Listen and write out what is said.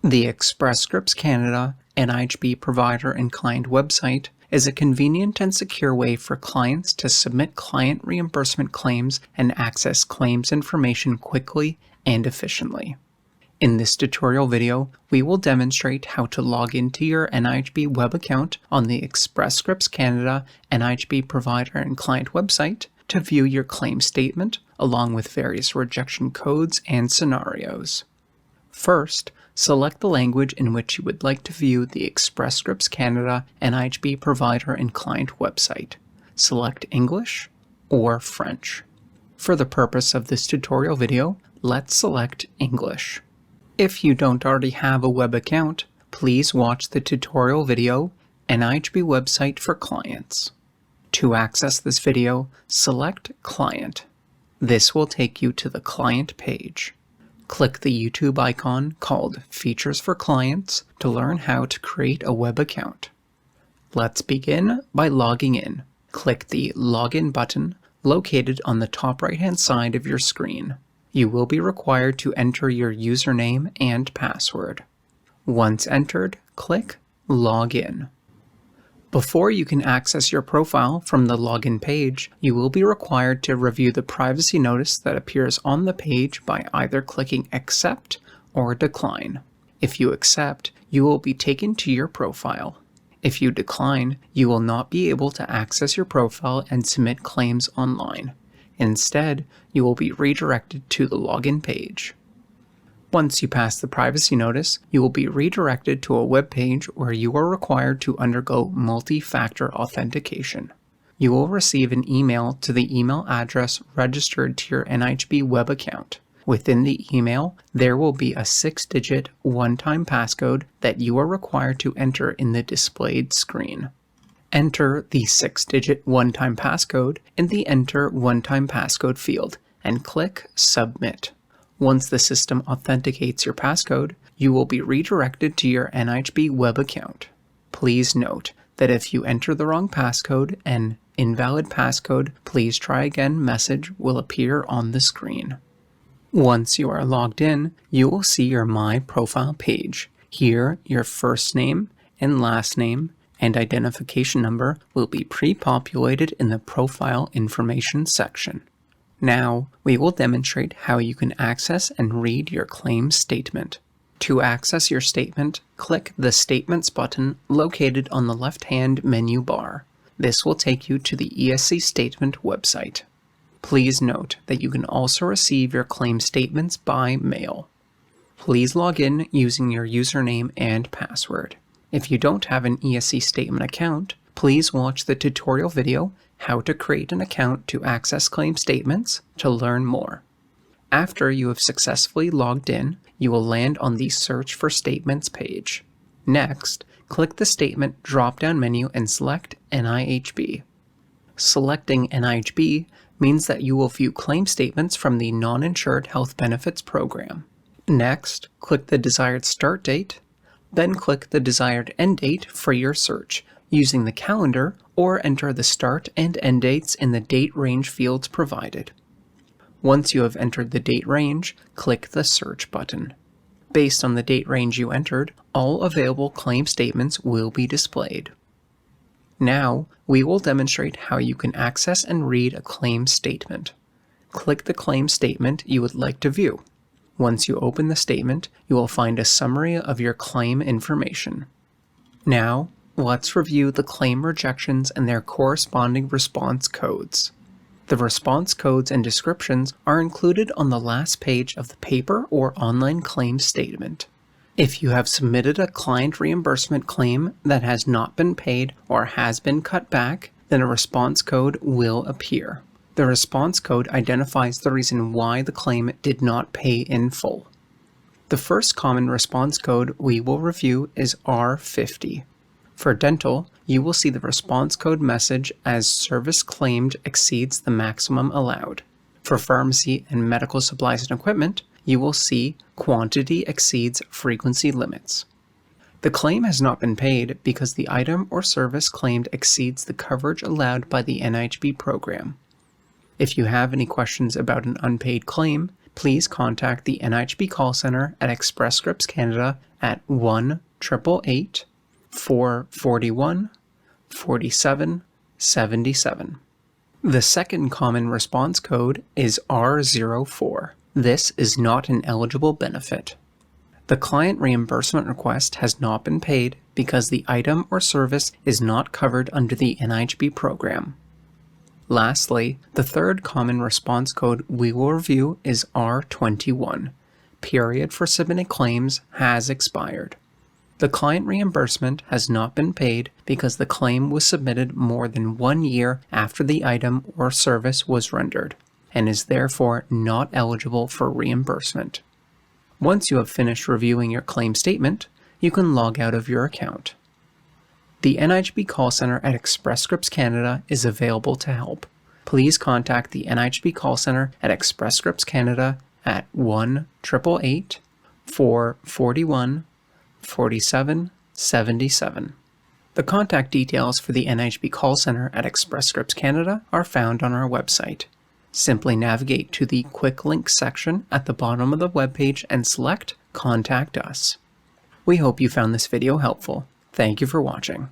The Express Scripts Canada NIHB provider and client website is a convenient and secure way for clients to submit client reimbursement claims and access claims information quickly and efficiently. In this tutorial video, we will demonstrate how to log into your NIHB web account on the Express Scripts Canada NIHB provider and client website to view your claim statement, along with various rejection codes and scenarios. First, select the language in which you would like to view the Express Scripts Canada NIHB provider and client website. Select English or French. For the purpose of this tutorial video, let's select English. If you don't already have a web account, please watch the tutorial video, NIHB website for clients. To access this video, select Client. This will take you to the client page. Click the YouTube icon called Features for Clients to learn how to create a web account. Let's begin by logging in. Click the Login button located on the top right-hand side of your screen. You will be required to enter your username and password. Once entered, click Login. Before you can access your profile from the login page, you will be required to review the privacy notice that appears on the page by either clicking Accept or Decline. If you accept, you will be taken to your profile. If you decline, you will not be able to access your profile and submit claims online. Instead, you will be redirected to the login page. Once you pass the privacy notice, you will be redirected to a web page where you are required to undergo multi-factor authentication. You will receive an email to the email address registered to your NIHB web account. Within the email, there will be a 6-digit one-time passcode that you are required to enter in the displayed screen. Enter the 6-digit one-time passcode in the Enter One-Time Passcode field and click Submit. Once the system authenticates your passcode, you will be redirected to your NIHB web account. Please note that if you enter the wrong passcode, an invalid passcode, please try again message will appear on the screen. Once you are logged in, you will see your My Profile page. Here, your first name and last name and identification number will be pre-populated in the Profile Information section. Now, we will demonstrate how you can access and read your claim statement. To access your statement, click the Statements button located on the left-hand menu bar. This will take you to the ESC Statement website. Please note that you can also receive your claim statements by mail. Please log in using your username and password. If you don't have an ESC Statement account, please watch the tutorial video How to Create an Account to Access Claim Statements to learn more. After you have successfully logged in, you will land on the Search for Statements page. Next, click the Statement drop-down menu and select NIHB. Selecting NIHB means that you will view claim statements from the Non-Insured Health Benefits Program. Next, click the desired start date, then click the desired end date for your search, using the calendar, or enter the start and end dates in the date range fields provided. Once you have entered the date range, click the Search button. Based on the date range you entered, all available claim statements will be displayed. Now, we will demonstrate how you can access and read a claim statement. Click the claim statement you would like to view. Once you open the statement, you will find a summary of your claim information. Now, let's review the claim rejections and their corresponding response codes. The response codes and descriptions are included on the last page of the paper or online claim statement. If you have submitted a client reimbursement claim that has not been paid or has been cut back, then a response code will appear. The response code identifies the reason why the claim did not pay in full. The first common response code we will review is R50. For dental, you will see the response code message as service claimed exceeds the maximum allowed. For pharmacy and medical supplies and equipment, you will see quantity exceeds frequency limits. The claim has not been paid because the item or service claimed exceeds the coverage allowed by the NIHB program. If you have any questions about an unpaid claim, please contact the NIHB call center at Express Scripts Canada at 1-888-441-4777. The second common response code is R04. This is not an eligible benefit. The client reimbursement request has not been paid because the item or service is not covered under the NIHB program. Lastly, the third common response code we will review is R21. Period for submitting claims has expired. The client reimbursement has not been paid because the claim was submitted more than 1 year after the item or service was rendered, and is therefore not eligible for reimbursement. Once you have finished reviewing your claim statement, you can log out of your account. The NIHB call center at Express Scripts Canada is available to help. Please contact the NIHB call center at Express Scripts Canada at 1-888-441-4777. The contact details for the NIHB call center at Express Scripts Canada are found on our website. Simply navigate to the Quick Links section at the bottom of the webpage and select Contact Us. We hope you found this video helpful. Thank you for watching.